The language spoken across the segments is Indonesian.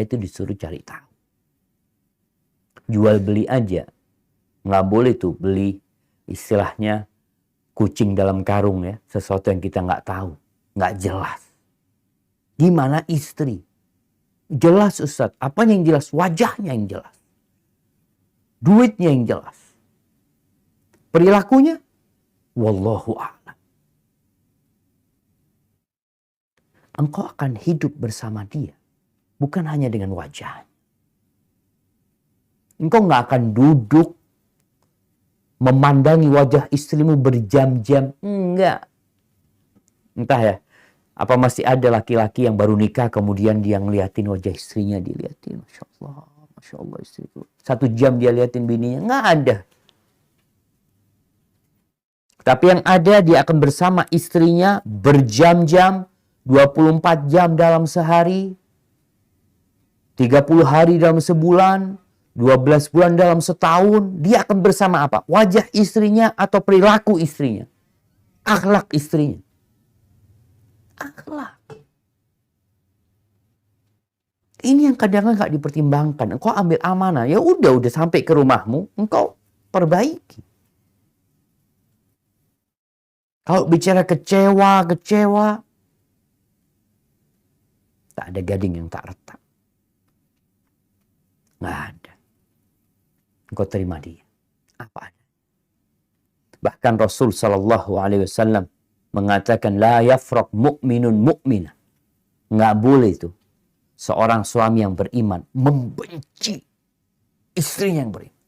itu disuruh cari tahu. Jual beli aja. Nggak boleh tuh beli istilahnya kucing dalam karung ya. Sesuatu yang kita nggak tahu. Nggak jelas. Gimana istri? Jelas Ustadz. Apanya yang jelas? Wajahnya yang jelas. Duitnya yang jelas. Perilakunya? Wallahu a'lam. Engkau akan hidup bersama dia. Bukan hanya dengan wajah. Engkau nggak akan duduk memandangi wajah istrimu berjam-jam. Enggak. Entah ya. Apa masih ada laki-laki yang baru nikah kemudian dia ngeliatin wajah istrinya. Diliatin. Masya Allah. Masya Allah istriku. 1 jam dia liatin bininya. Nggak ada. Tapi yang ada dia akan bersama istrinya berjam-jam. 24 jam dalam sehari. 30 hari dalam sebulan. 12 bulan dalam setahun, dia akan bersama apa? Wajah istrinya atau perilaku istrinya? Akhlak istrinya. Akhlak. Ini yang kadang-kadang nggak dipertimbangkan. Engkau ambil amanah, ya udah sampai ke rumahmu, engkau perbaiki. Kalau bicara kecewa, tak ada gading yang tak retak. Nggak ada. Engkau terima dia apa ada. Bahkan Rasul Shallallahu Alaihi Wasallam mengatakan la yafraq mu'minun mu'minah. Nggak boleh itu seorang suami yang beriman membenci istrinya yang beriman.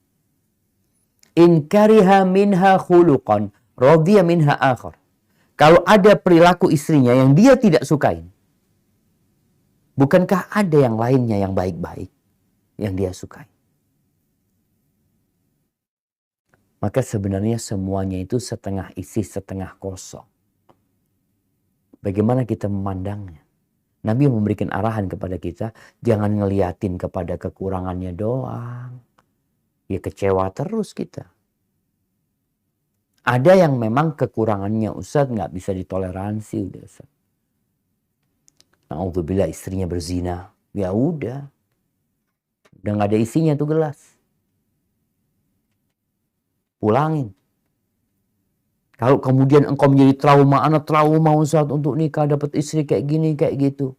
In kariha minha khuluqan radiya minha akhar. Kalau ada perilaku istrinya yang dia tidak sukai, bukankah ada yang lainnya yang baik-baik yang dia sukai? Maka sebenarnya semuanya itu setengah isi, setengah kosong. Bagaimana kita memandangnya? Nabi memberikan arahan kepada kita, jangan ngeliatin kepada kekurangannya doang. Ya kecewa terus kita. Ada yang memang kekurangannya Ustadz nggak bisa ditoleransi udah Ustadz. Na'udzubillah istrinya berzina. Ya udah nggak ada isinya tuh gelas. Pulangin. Kalau kemudian engkau menjadi trauma, anak trauma Ustaz untuk nikah dapat istri kayak gini, kayak gitu.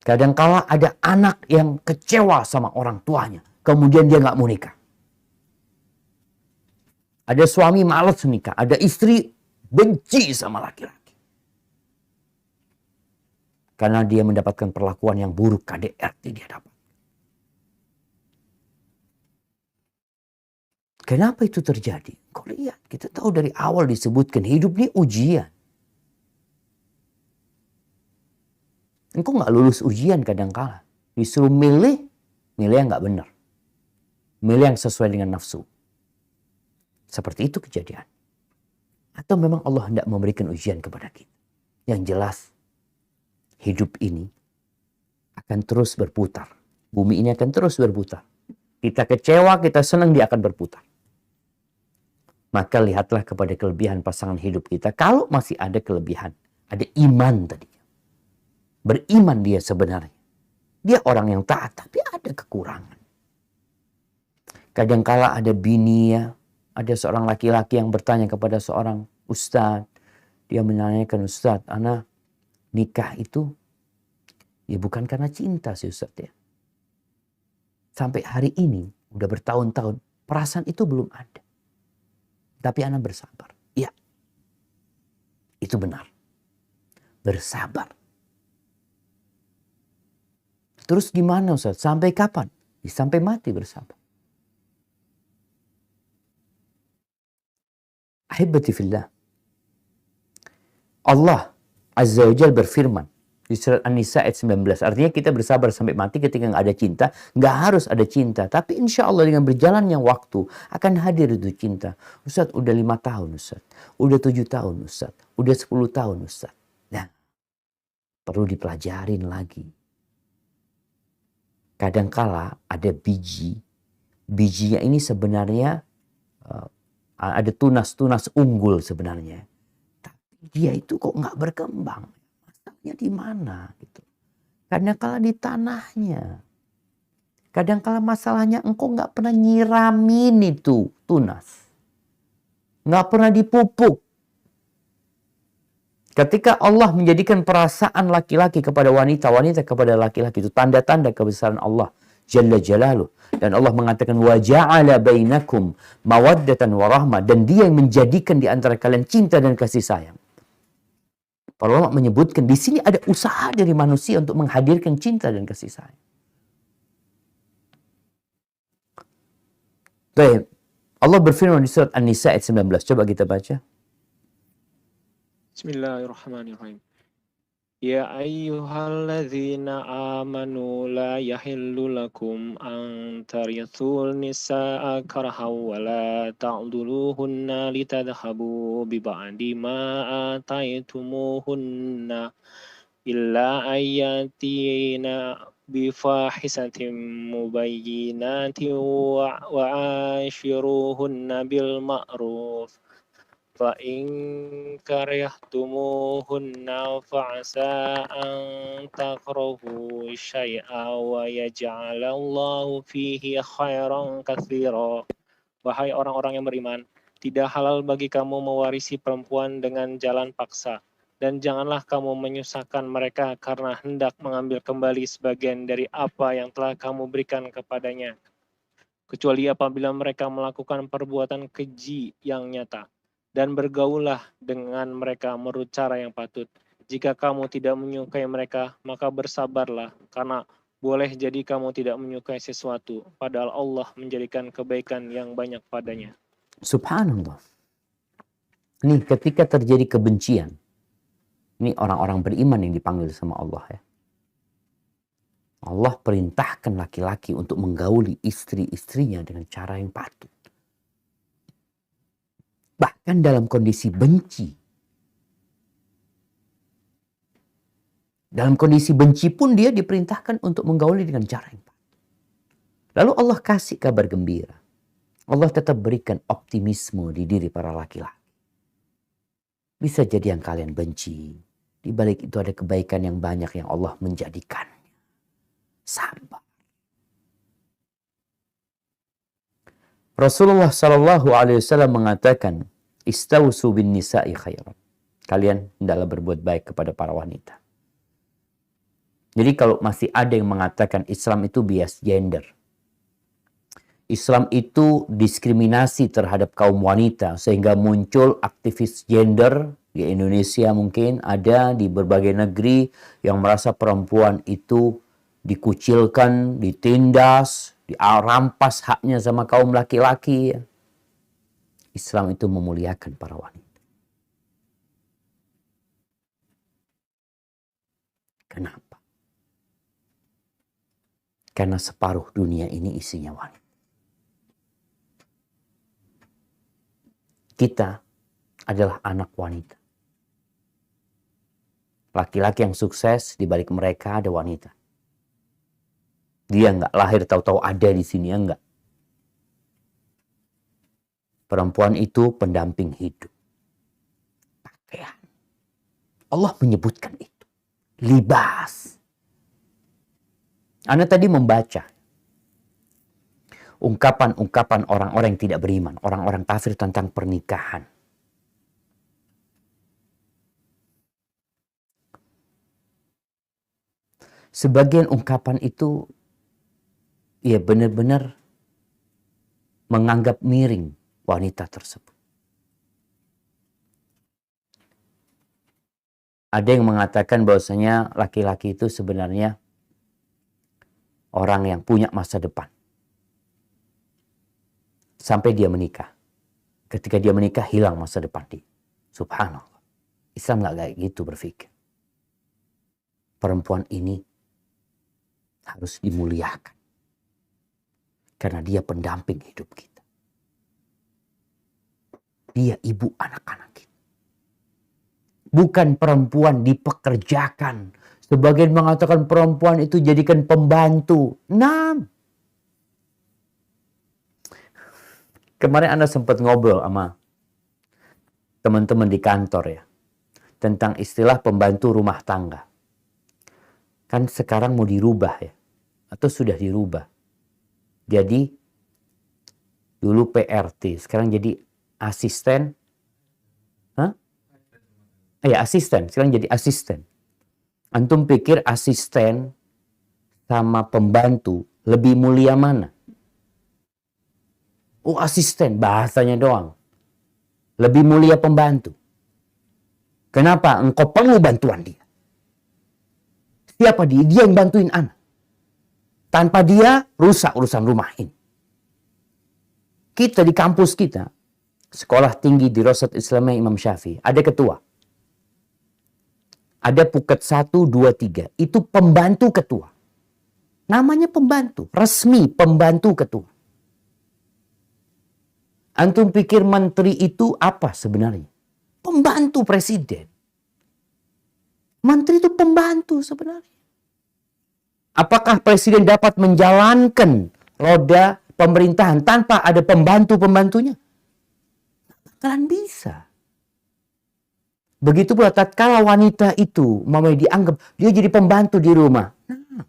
Kadangkala ada anak yang kecewa sama orang tuanya, kemudian dia nggak mau nikah. Ada suami malas nikah, ada istri benci sama laki-laki. Karena dia mendapatkan perlakuan yang buruk, KDRT dia dapat. Kenapa itu terjadi? Kau lihat, kita tahu dari awal disebutkan hidup ini ujian. Engkau nggak lulus ujian kadangkala. Disuruh milih yang nggak benar. Milih yang sesuai dengan nafsu. Seperti itu kejadian. Atau memang Allah hendak memberikan ujian kepada kita. Yang jelas, hidup ini akan terus berputar. Bumi ini akan terus berputar. Kita kecewa, kita senang, dia akan berputar. Maka lihatlah kepada kelebihan pasangan hidup kita. Kalau masih ada kelebihan, ada iman tadi. Beriman dia sebenarnya. Dia orang yang taat, tapi ada kekurangan. Kadangkala ada bini ya, ada seorang laki-laki yang bertanya kepada seorang ustadz. Dia menanyakan, Ustadz, ana nikah itu ya bukan karena cinta sih Ustadz ya. Sampai hari ini, udah bertahun-tahun, perasaan itu belum ada. Tapi ana bersabar. Ya, itu benar. Bersabar. Terus gimana Ustadz? Sampai kapan? Ya, sampai mati bersabar. Ahibati fillah. Allah Azza wa Jalla berfirman di surat An-Nisa ayat 19. Artinya kita bersabar sampai mati ketika nggak ada cinta. Nggak harus ada cinta. Tapi insya Allah dengan berjalannya waktu akan hadir itu cinta. Ustadz udah 5 tahun Ustadz. Udah 7 tahun Ustadz. Udah 10 tahun Ustadz. Nah, perlu dipelajarin lagi. Kadangkala ada biji. Bijinya ini sebenarnya ada tunas-tunas unggul sebenarnya. Tapi dia itu kok nggak berkembang. Masalahnya di mana gitu. Kadangkala di tanahnya. Kadangkala masalahnya engkau nggak pernah nyiramin itu tunas. Nggak pernah dipupuk. Ketika Allah menjadikan perasaan laki-laki kepada wanita, wanita kepada laki-laki, itu tanda-tanda kebesaran Allah Jalla Jalaluh. Dan Allah mengatakan wa ja'ala bainakum mawaddatan wa rahmah, dan Dia yang menjadikan di antara kalian cinta dan kasih sayang. Para ulama menyebutkan di sini ada usaha dari manusia untuk menghadirkan cinta dan kasih sayang. Baik. Allah berfirman di surat An-Nisa ayat 19. Coba kita baca. Bismillahirrahmanirrahim. Ya ayyuhalladzina amanu la yahillu lakum an tarithul nisaa karahaw wa la ta'duluhunna litadhabu bi ba'di ma ataitumuhunna illa ayyatina bifahisatin mubayyinatin wa ashiruhunna bil ma'ruf فَإِنْ كَرِهْتُمُوهُنَّ فَعَسَىٰ أَنْ تَكْرَهُوا شَيْئًا وَيَجْعَلَ اللَّهُ فِيهِ خَيْرًا كَثِيرًا. Wahai orang-orang yang beriman, tidak halal bagi kamu mewarisi perempuan dengan jalan paksa, dan janganlah kamu menyusahkan mereka karena hendak mengambil kembali sebagian dari apa yang telah kamu berikan kepadanya, kecuali apabila mereka melakukan perbuatan keji yang nyata. Dan bergaullah dengan mereka menurut cara yang patut. Jika kamu tidak menyukai mereka, maka bersabarlah, karena boleh jadi kamu tidak menyukai sesuatu, padahal Allah menjadikan kebaikan yang banyak padanya. Subhanallah. Ini ketika terjadi kebencian. Ini orang-orang beriman yang dipanggil sama Allah ya. Allah perintahkan laki-laki untuk menggauli istri-istrinya dengan cara yang patut. Bahkan dalam kondisi benci. Dalam kondisi benci pun dia diperintahkan untuk menggauli dengan cara yang patut. Lalu Allah kasih kabar gembira. Allah tetap berikan optimisme di diri para laki-laki. Bisa jadi yang kalian benci. Di balik itu ada kebaikan yang banyak yang Allah menjadikannya. Sabar. Rasulullah SAW mengatakan, istausu bin nisa'i khairan. Kalian hendaklah berbuat baik kepada para wanita. Jadi kalau masih ada yang mengatakan Islam itu bias gender, Islam itu diskriminasi terhadap kaum wanita, sehingga muncul aktivis gender di Indonesia, mungkin ada di berbagai negeri yang merasa perempuan itu dikucilkan, ditindas, dirampas haknya sama kaum laki-laki. Islam itu memuliakan para wanita. Kenapa? Karena separuh dunia ini isinya wanita. Kita adalah anak wanita. Laki-laki yang sukses, di balik mereka ada wanita. Dia nggak lahir tahu-tahu ada di sini, ya enggak. Perempuan itu pendamping hidup. Pakaian. Allah menyebutkan itu. Libas. Anda tadi membaca ungkapan-ungkapan orang-orang yang tidak beriman, orang-orang kafir tentang pernikahan. Sebagian ungkapan itu ya benar-benar menganggap miring wanita tersebut. Ada yang mengatakan bahwasanya laki-laki itu sebenarnya orang yang punya masa depan. Sampai dia menikah. Ketika dia menikah hilang masa depan dia. Subhanallah. Islam nggak kayak gitu berpikir. Perempuan ini harus dimuliakan. Karena dia pendamping hidup kita. Dia ibu anak-anak kita. Bukan perempuan dipekerjakan. Sebagian mengatakan perempuan itu jadikan pembantu. Nah. Kemarin Anda sempat ngobrol sama teman-teman di kantor ya. tentang istilah pembantu rumah tangga. Kan sekarang mau dirubah ya, atau sudah dirubah. Jadi dulu PRT, sekarang jadi asisten. Ya asisten, sekarang jadi asisten. Antum pikir asisten sama pembantu lebih mulia mana? Oh asisten, bahasanya doang. Lebih mulia pembantu. Kenapa? Engkau perlu bantuan dia. Siapa dia? Dia yang bantuin anak. Tanpa dia, rusak urusan rumah ini. Kita di kampus kita, sekolah tinggi di Dirasat Islamiyah Imam Syafi'i, ada ketua. Ada puket 1, 2, 3. Itu pembantu ketua. Namanya pembantu. Resmi pembantu ketua. Antum pikir menteri itu apa sebenarnya? Pembantu presiden. Menteri itu pembantu sebenarnya. Apakah presiden dapat menjalankan roda pemerintahan tanpa ada pembantu-pembantunya? Kalian bisa. Begitu pula tatkala wanita itu dianggap dia jadi pembantu di rumah. Nah,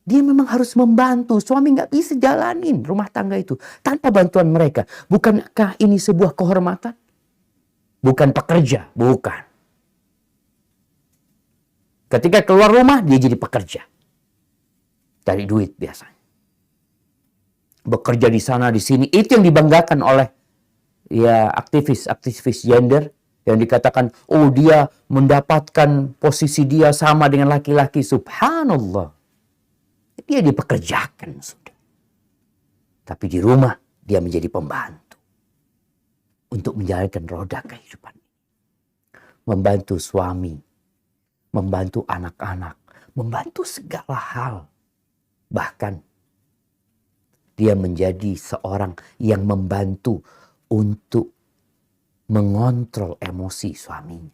dia memang harus membantu. Suami nggak bisa jalanin rumah tangga itu tanpa bantuan mereka. Bukankah ini sebuah kehormatan? Bukan pekerja, bukan. Ketika keluar rumah, dia jadi pekerja. Cari duit biasanya. Bekerja di sana, di sini. Itu yang dibanggakan oleh ya aktivis gender. Yang dikatakan, oh dia mendapatkan posisi dia sama dengan laki-laki. Subhanallah. Dia dipekerjakan sudah. Tapi di rumah dia menjadi pembantu. Untuk menjalankan roda kehidupan. Membantu suami. Membantu anak-anak. Membantu segala hal. Bahkan dia menjadi seorang yang membantu untuk mengontrol emosi suaminya.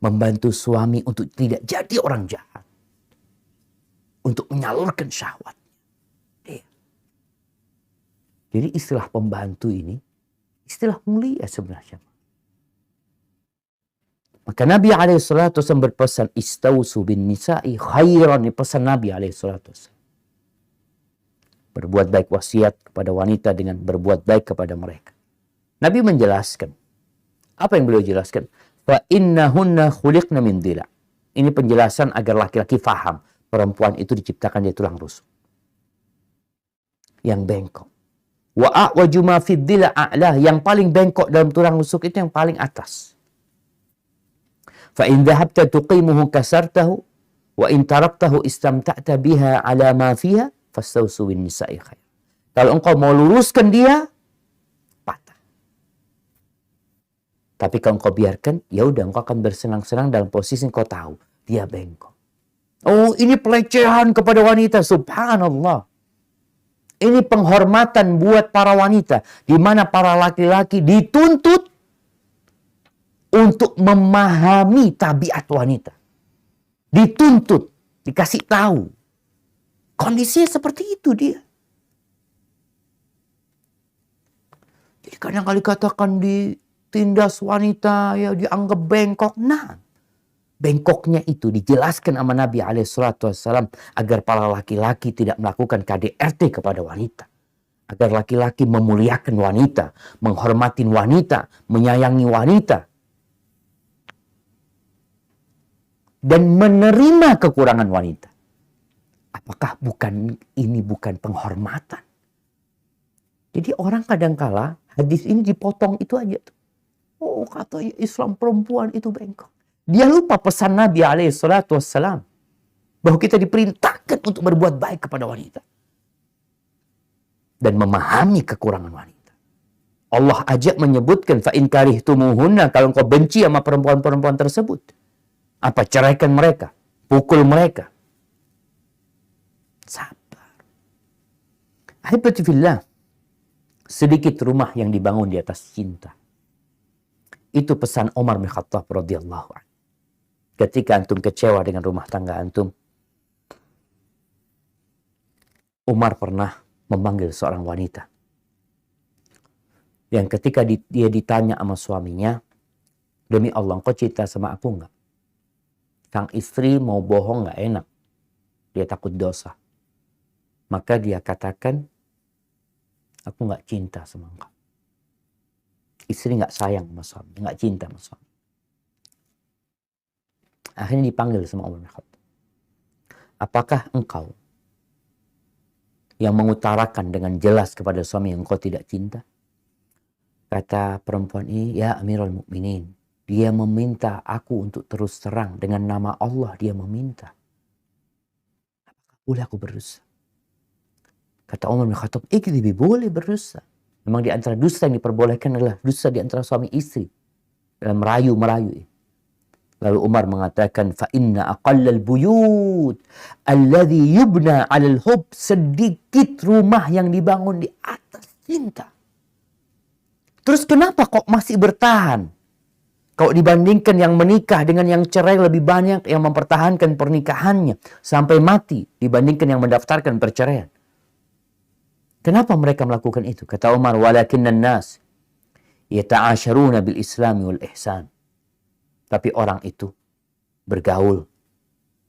Membantu suami untuk tidak jadi orang jahat. Untuk menyalurkan syahwatnya. Jadi istilah pembantu ini, istilah mulia sebenarnya. Maka Nabi SAW berpesan, istausu bin nisa'i khairan. Ini pesan Nabi SAW. Berbuat baik wasiat kepada wanita dengan berbuat baik kepada mereka. Nabi menjelaskan. Apa yang beliau jelaskan? Fa innahunna khuliqna min dhila. Ini penjelasan agar laki-laki faham. Perempuan itu diciptakan dari tulang rusuk. Yang bengkok. Wa a'waju ma fid dhila a'lah. Yang paling bengkok dalam tulang rusuk itu yang paling atas. Fa in dhahabta tuqimuhu kasartahu. Wa in taraktahu istamta'ta biha ala ma fiha. Fastausu bin nisa'i khair. Kalau engkau mau luruskan dia, tapi kalau engkau biarkan, ya udah engkau akan bersenang-senang dalam posisi engkau tahu dia bengkok. Oh, ini pelecehan kepada wanita, subhanallah. Ini penghormatan buat para wanita, di mana para laki-laki dituntut untuk memahami tabiat wanita. Dituntut, dikasih tahu. Kondisinya seperti itu dia. Jadi kadang-kadang dikatakan tindas wanita ya dianggap bengkok. Nah, bengkoknya itu dijelaskan sama Nabi SAW agar para laki-laki tidak melakukan KDRT kepada wanita. Agar laki-laki memuliakan wanita, menghormati wanita, menyayangi wanita. Dan menerima kekurangan wanita. Apakah ini bukan penghormatan? Jadi orang kadangkala hadis ini dipotong itu aja tuh. Oh, katanya Islam perempuan itu bengkok. Dia lupa pesan Nabi SAW bahwa kita diperintahkan untuk berbuat baik kepada wanita dan memahami kekurangan wanita. Allah ajak menyebutkan fa in karihtumuhunna, kalau engkau benci sama perempuan-perempuan tersebut, apa, ceraikan mereka, pukul mereka. Sabar. Ahibati fillah, sedikit rumah yang dibangun di atas cinta. Itu pesan Umar bin Khattab radhiyallahu anhu. Ketika antum kecewa dengan rumah tangga antum, Umar pernah memanggil seorang wanita. Yang ketika dia ditanya sama suaminya, Demi Allah, engkau cinta sama aku enggak? Sang istri mau bohong enggak enak. Dia takut dosa. Maka dia katakan, aku enggak cinta sama engkau. Istri enggak sayang sama suami, enggak cinta sama suami. Akhirnya dipanggil sama Umar bin Khattab. Apakah engkau yang mengutarakan dengan jelas kepada suami yang engkau tidak cinta? Kata perempuan ini, ya Amirul Mukminin, dia meminta aku untuk terus terang dengan nama Allah, dia meminta. Apakah boleh aku berdosa? Kata Umar bin Khattab, ikdzibi, boleh berdosa. Memang di antara dusta yang diperbolehkan adalah dusta di antara suami istri. Dalam merayu-merayu. Lalu Umar mengatakan, fa inna aqallal buyut alladhi yubna 'alal hub, sedikit rumah yang dibangun di atas cinta. Terus kenapa kok masih bertahan? Kalau dibandingkan yang menikah dengan yang cerai, lebih banyak yang mempertahankan pernikahannya sampai mati dibandingkan yang mendaftarkan perceraian. Kenapa mereka melakukan itu? Kata Umar, walakinnan nas yata'asharuna bil islami wal ihsan. Tapi orang itu bergaul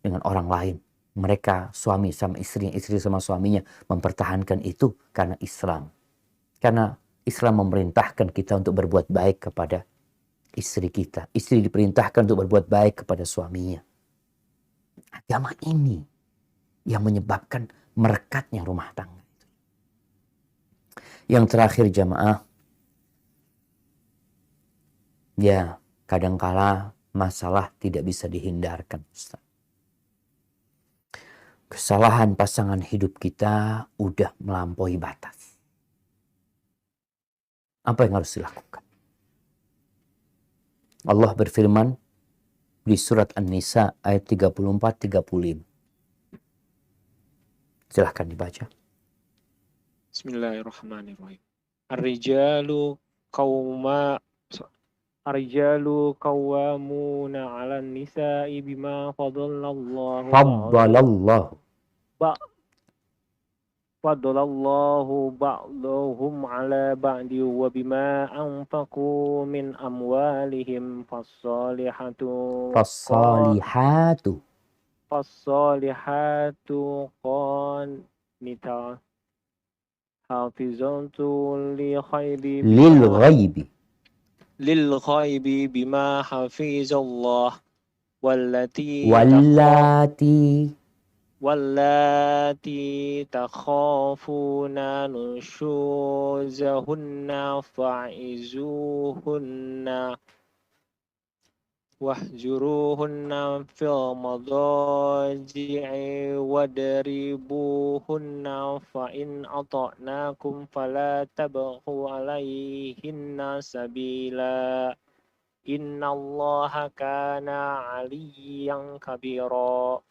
dengan orang lain. Mereka suami sama istri, istri sama suaminya mempertahankan itu karena Islam. Karena Islam memerintahkan kita untuk berbuat baik kepada istri kita. Istri diperintahkan untuk berbuat baik kepada suaminya. Agama ini yang menyebabkan merekatnya rumah tangga. Yang terakhir jamaah, ya kadangkala masalah tidak bisa dihindarkan, Ustaz. Kesalahan pasangan hidup kita udah melampaui batas. Apa yang harus dilakukan? Allah berfirman di surat An-Nisa ayat 34-35. Silahkan dibaca. Bismillahirrahmanirrahim. Ar-rijalu qawwamuna 'alan nisa'i bima faddalallahu ba'dahum 'ala ba'di wa bima anfaqu min amwalihim fassalihatu qanitat hafizatun lil ghaibi bima hafizallah wallati takhafuna nushuzahunna fa'izuhunna wahjuruhunna fil madaji'i wadribuhunna fa in ata'nakum fala tabghu 'alaihinna sabila innallaha kana 'aliyyan kabira.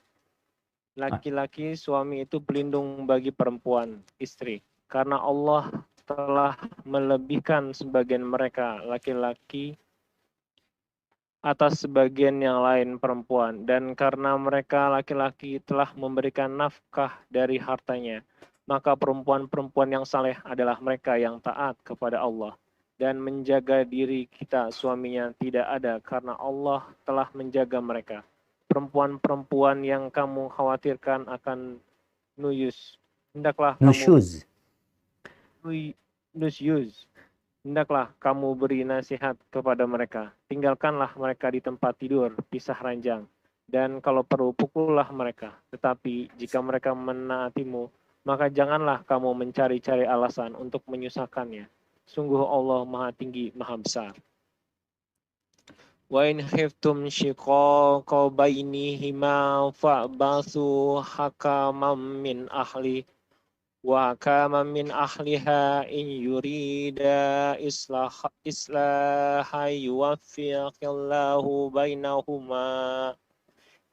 Laki-laki suami itu pelindung bagi perempuan istri karena Allah telah melebihkan sebagian mereka laki-laki atas sebagian yang lain perempuan, dan karena mereka laki-laki telah memberikan nafkah dari hartanya, maka perempuan-perempuan yang saleh adalah mereka yang taat kepada Allah dan menjaga diri kita suaminya tidak ada karena Allah telah menjaga mereka. Perempuan-perempuan yang kamu khawatirkan akan nusyuz, hendaklah kamu beri nasihat kepada mereka. Tinggalkanlah mereka di tempat tidur, pisah ranjang. Dan kalau perlu, pukullah mereka. Tetapi jika mereka menaatimu, maka janganlah kamu mencari-cari alasan untuk menyusahkannya. Sungguh Allah Maha Tinggi, Maha Besar. Wa in khiftum shiqaqa bainihima fa'bathu hakaman min ahli wa hakaman min ahliha in yurida islaha yuwaffiqillahu bainahuma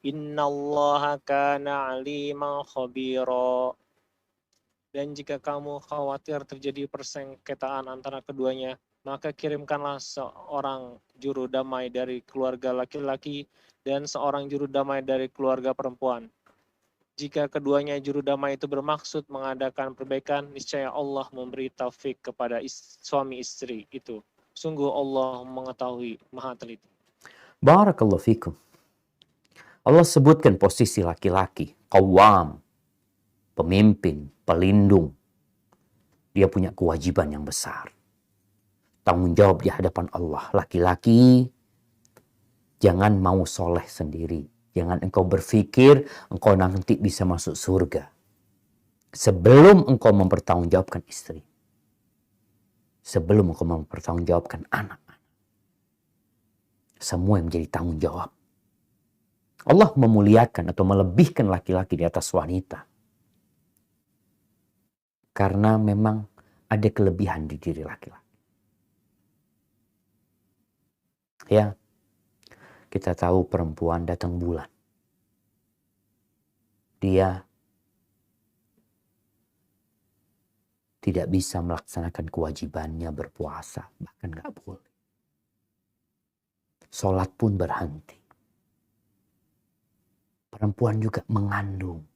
innallaha kana aliman khabira. Dan jika kamu khawatir terjadi persengketaan antara keduanya, maka kirimkanlah seorang juru damai dari keluarga laki-laki dan seorang juru damai dari keluarga perempuan. Jika keduanya juru damai itu bermaksud mengadakan perbaikan, niscaya Allah memberi taufik kepada suami istri itu. Sungguh Allah mengetahui, Maha Teliti. Barakallahu fikum. Allah sebutkan posisi laki-laki, qawwam, pemimpin, pelindung. Dia punya kewajiban yang besar. Tanggung jawab di hadapan Allah. Laki-laki, jangan mau soleh sendiri. Jangan engkau berpikir engkau nanti bisa masuk surga sebelum engkau mempertanggungjawabkan istri. Sebelum engkau mempertanggungjawabkan anak. Semua yang menjadi tanggung jawab. Allah memuliakan atau melebihkan laki-laki di atas wanita. Karena memang ada kelebihan di diri laki-laki. Ya, kita tahu perempuan datang bulan. Dia tidak bisa melaksanakan kewajibannya berpuasa. Bahkan gak boleh. Sholat pun berhenti. Perempuan juga mengandung.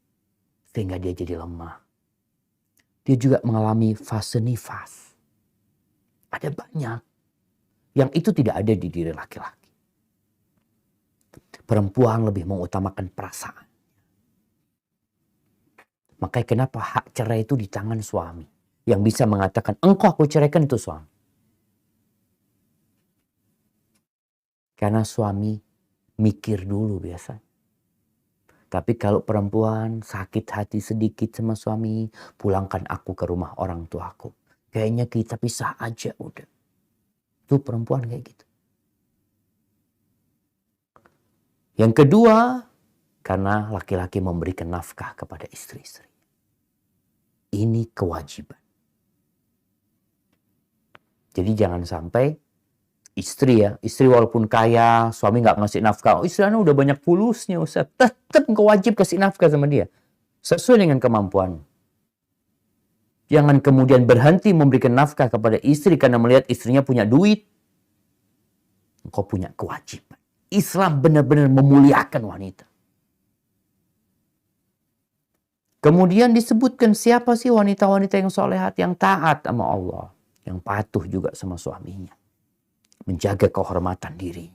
Sehingga dia jadi lemah. Dia juga mengalami fase nifas. Ada banyak. Yang itu tidak ada di diri laki-laki. Perempuan lebih mengutamakan perasaan. Makanya kenapa hak cerai itu di tangan suami. Yang bisa mengatakan, engkau aku ceraikan itu suami. Karena suami mikir dulu biasanya. Tapi kalau perempuan sakit hati sedikit sama suami, pulangkan aku ke rumah orang tuaku. Kayaknya kita pisah aja udah. Itu perempuan kayak gitu. Yang kedua, karena laki-laki memberikan nafkah kepada istri-istri. Ini kewajiban. Jadi jangan sampai istri walaupun kaya, suami nggak ngasih nafkah. Oh, istri anak udah banyak fulusnya Ustaz. Tetap engkau wajib kasih nafkah sama dia. Sesuai dengan kemampuan. Jangan kemudian berhenti memberikan nafkah kepada istri karena melihat istrinya punya duit. Engkau punya kewajiban. Islam benar-benar memuliakan wanita. Kemudian disebutkan siapa sih wanita-wanita yang solehat, yang taat sama Allah. Yang patuh juga sama suaminya. Menjaga kehormatan diri.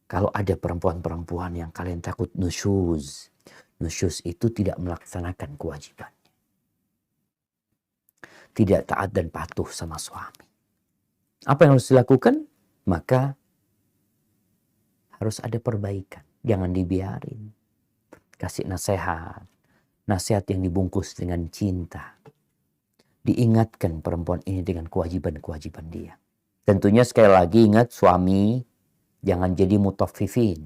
Kalau ada perempuan-perempuan yang kalian takut nusyuz. Nusyuz itu tidak melaksanakan kewajibannya. Tidak taat dan patuh sama suami. Apa yang harus dilakukan? Maka harus ada perbaikan. Jangan dibiarin. Kasih nasihat. Nasihat yang dibungkus dengan cinta. Diingatkan perempuan ini dengan kewajiban-kewajiban dia. Tentunya sekali lagi ingat suami jangan jadi mutaffifin.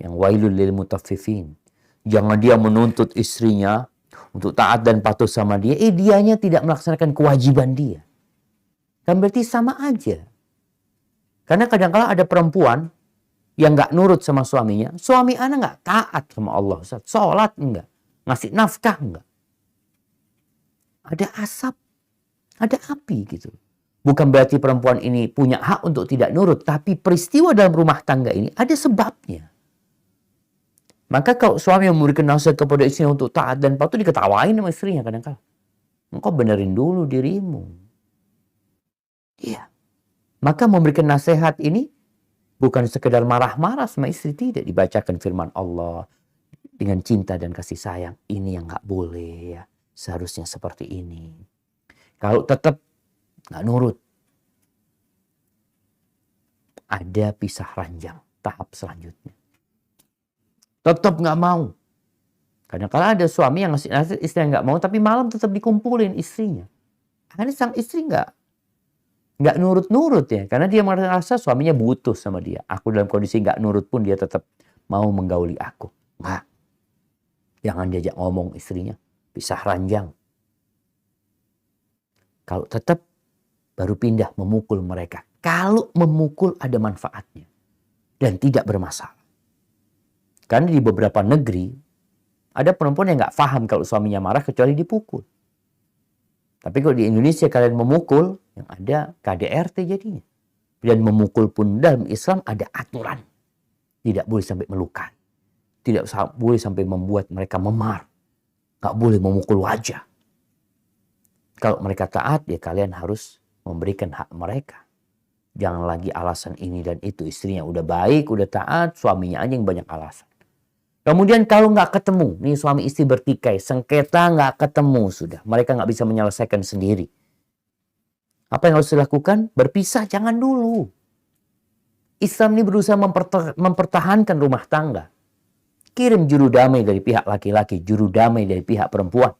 Yang wailul lil mutaffifin. Jangan dia menuntut istrinya untuk taat dan patuh sama dia. Dianya tidak melaksanakan kewajiban dia. Kan berarti sama aja. Karena kadang-kala ada perempuan yang gak nurut sama suaminya. Suami anak gak taat sama Allah. Sholat enggak. Ngasih nafkah enggak. Ada asap. Ada api gitu. Bukan berarti perempuan ini punya hak untuk tidak nurut. Tapi peristiwa dalam rumah tangga ini ada sebabnya. Maka kalau suami yang memberikan nasihat kepada istrinya untuk taat dan patuh, diketawain sama istrinya kadang-kala. Engkau benerin dulu dirimu. Iya. Maka memberikan nasihat ini bukan sekedar marah-marah sama istri. Tidak, dibacakan firman Allah. Dengan cinta dan kasih sayang. Ini yang gak boleh ya. Seharusnya seperti ini. Kalau tetap gak nurut. Ada pisah ranjang. Tahap selanjutnya. Tetap gak mau. Kadang-kadang ada suami yang ngasih nasihat, istri yang gak mau. Tapi malam tetap dikumpulin istrinya. Akhirnya sang istri gak nurut-nurut ya. Karena dia merasa suaminya butuh sama dia. Aku dalam kondisi gak nurut pun dia tetap mau menggauli aku. Enggak. Jangan diajak ngomong istrinya. Pisah ranjang. Kalau tetap baru pindah memukul mereka. Kalau memukul ada manfaatnya. Dan tidak bermasalah. Karena di beberapa negeri ada perempuan yang gak paham kalau suaminya marah kecuali dipukul. Tapi kalau di Indonesia kalian memukul, yang ada KDRT jadinya. Dan memukul pun dalam Islam ada aturan. Tidak boleh sampai melukai. Tidak boleh sampai membuat mereka memar. Gak boleh memukul wajah. Kalau mereka taat, ya kalian harus memberikan hak mereka. Jangan lagi alasan ini dan itu. Istrinya udah baik, udah taat, suaminya aja yang banyak alasan. Kemudian kalau nggak ketemu, nih suami istri bertikai, sengketa nggak ketemu sudah. Mereka nggak bisa menyelesaikan sendiri. Apa yang harus dilakukan? Berpisah, jangan dulu. Islam ini berusaha mempertahankan rumah tangga. Kirim juru damai dari pihak laki-laki, juru damai dari pihak perempuan.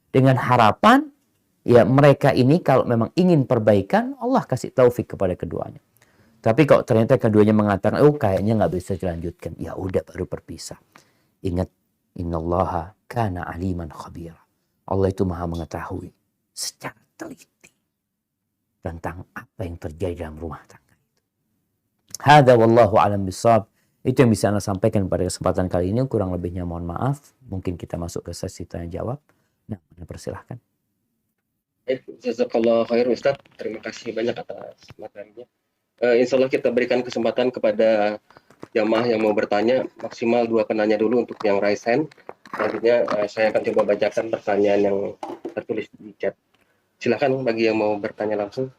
Dengan harapan, ya mereka ini kalau memang ingin perbaikan, Allah kasih taufik kepada keduanya. Tapi kalau ternyata keduanya mengatakan, oh kayaknya nggak bisa dilanjutkan, ya udah baru berpisah. Ingat, innallaha kana aliman khabira. Allah itu maha mengetahui secara teliti tentang apa yang terjadi dalam rumah tangga. Hada wallahu alam bisawab. Itu yang bisa Anda sampaikan pada kesempatan kali ini. Kurang lebihnya mohon maaf. Mungkin kita masuk ke sesi tanya jawab. Nah, Anda persilahkan. Jazakallah khair Ustaz. Terima kasih banyak atas materinya. Insya Allah kita berikan kesempatan kepada jamaah yang mau bertanya. Maksimal 2 penanya dulu untuk yang raise hand. Selanjutnya saya akan coba bacakan pertanyaan yang tertulis di chat. Silakan bagi yang mau bertanya langsung.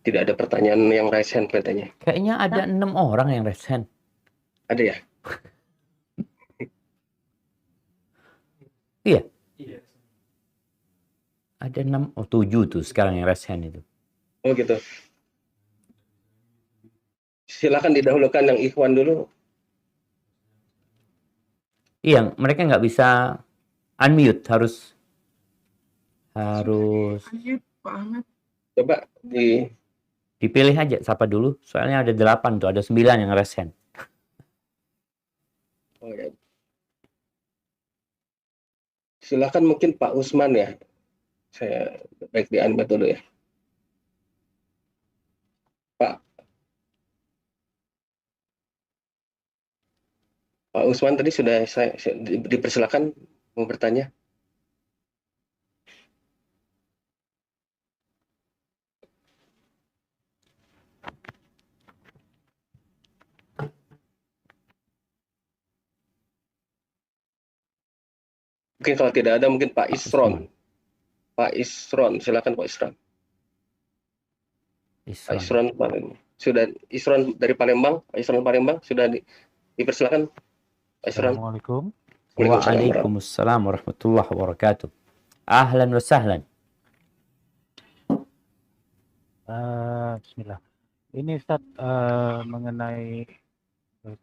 Tidak ada pertanyaan yang raise hand katanya. Kayaknya ada 6 orang yang raise hand. Ada ya? Iya. Ada 6, 7 tuh sekarang yang raise hand itu. Oh gitu. Silakan didahulukan yang ikhwan dulu. Iya, mereka nggak bisa unmute, harus Unmute, Pak Ahmad. Coba dipilih aja siapa dulu. Soalnya ada 8 tuh, ada 9 yang raise hand. Oh, ya. Silakan mungkin Pak Usman ya. Saya baik di unmute dulu ya. Pak Usman tadi sudah saya dipersilakan mau bertanya. Mungkin kalau tidak ada mungkin Pak Isron. Pak Isron, silakan Pak Isron. Pak Isron sudah Isron dari Palembang, Pak Isron Palembang sudah dipersilakan. Pak Isron. Assalamualaikum. Waalaikumsalam warahmatullahi wabarakatuh. Ahlan wa sahlan. Bismillah. Ini Ustaz mengenai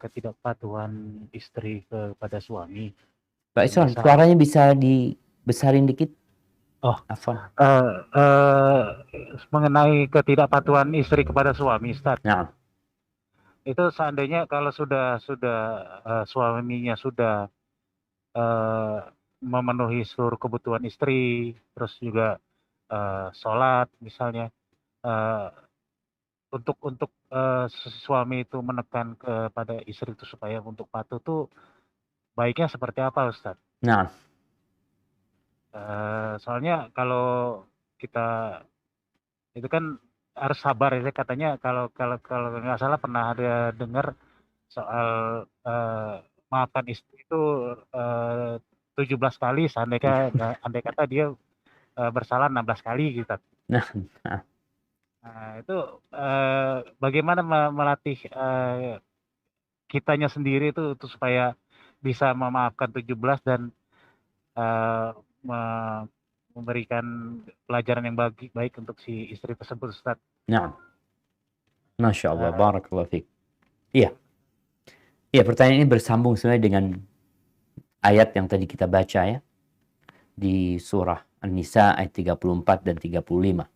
ketidakpatuhan istri kepada suami. Pak Isron, suaranya bisa dibesarin dikit? Oh, Afwan. Mengenai ketidakpatuhan istri kepada suami, Ustaz. Nah. Itu seandainya kalau sudah suaminya sudah memenuhi seluruh kebutuhan istri, terus juga sholat misalnya, untuk suami itu menekan kepada istri itu supaya untuk patuh tuh baiknya seperti apa, Ustaz? Nah. Soalnya kalau kita itu kan harus sabar ya, katanya kalau nggak salah pernah ada dengar soal maafkan istri itu 17 kali, andai kata dia bersalah 16 kali gitu. Nah, itu bagaimana melatih kitanya sendiri itu supaya bisa memaafkan 17 dan memberikan pelajaran yang baik untuk si istri tersebut, Ustaz. Nah, Masya Allah, barakallahu fiik. Iya. Iya, pertanyaan ini bersambung sebenarnya dengan ayat yang tadi kita baca ya. Di surah An-Nisa ayat 34 dan 35.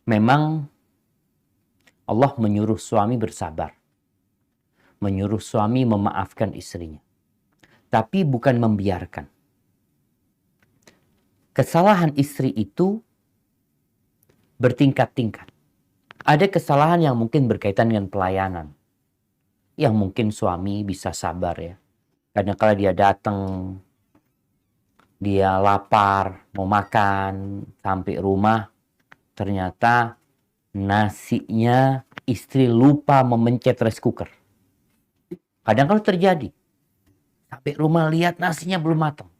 Memang Allah menyuruh suami bersabar. Menyuruh suami memaafkan istrinya. Tapi bukan membiarkan. Kesalahan istri itu bertingkat-tingkat. Ada kesalahan yang mungkin berkaitan dengan pelayanan. Yang mungkin suami bisa sabar ya. Karena kalau dia datang, dia lapar, mau makan, sampai rumah, ternyata nasinya istri lupa memencet rice cooker. Kadang kalau terjadi, sampai rumah lihat nasinya belum matang.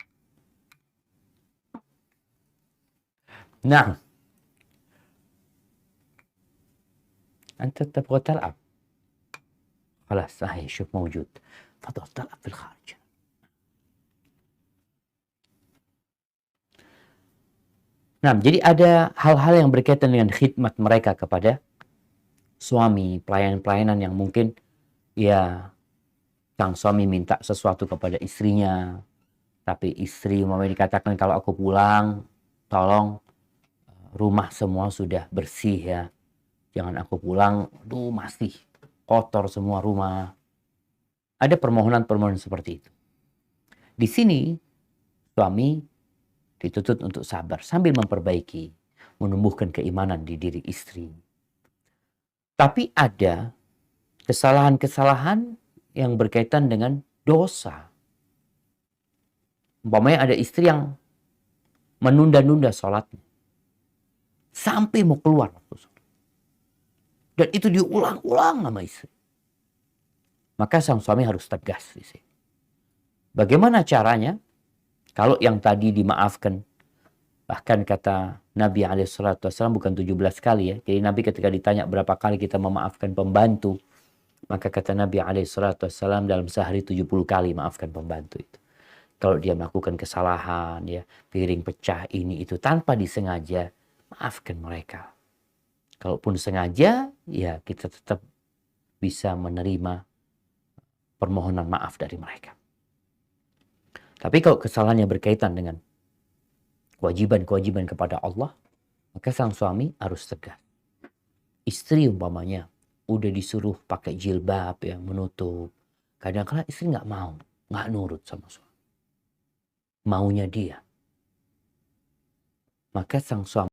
Nah, أنت تبغى تلعب خلاص هاي شوف موجود تفضل تلعب في الخارج. Nah, jadi ada hal-hal yang berkaitan dengan khidmat mereka kepada suami, pelayanan-pelayanan yang mungkin ya sang suami minta sesuatu kepada istrinya, tapi istri umpamanya dikatakan kalau aku pulang tolong rumah semua sudah bersih ya. Jangan aku pulang, aduh masih kotor semua rumah. Ada permohonan-permohonan seperti itu. Di sini suami dituntut untuk sabar sambil memperbaiki, menumbuhkan keimanan di diri istri. Tapi ada kesalahan-kesalahan yang berkaitan dengan dosa. Umpamanya ada istri yang menunda-nunda sholatnya sampai mau keluar waktu sholat. Dan itu diulang-ulang sama istri. Maka sang suami harus tegas di sini. Bagaimana caranya? Kalau yang tadi dimaafkan, bahkan kata Nabi SAW bukan 17 kali ya. Jadi Nabi ketika ditanya berapa kali kita memaafkan pembantu, maka kata Nabi SAW dalam sehari 70 kali maafkan pembantu itu. Kalau dia melakukan kesalahan, ya piring pecah ini itu tanpa disengaja, maafkan mereka. Kalaupun sengaja, ya kita tetap bisa menerima permohonan maaf dari mereka. Tapi kalau kesalahannya berkaitan dengan kewajiban-kewajiban kepada Allah, maka sang suami harus tegas. Istri umpamanya udah disuruh pakai jilbab yang menutup. Kadang-kadang istri nggak mau, nggak nurut sama suami. Maunya dia. Maka sang suami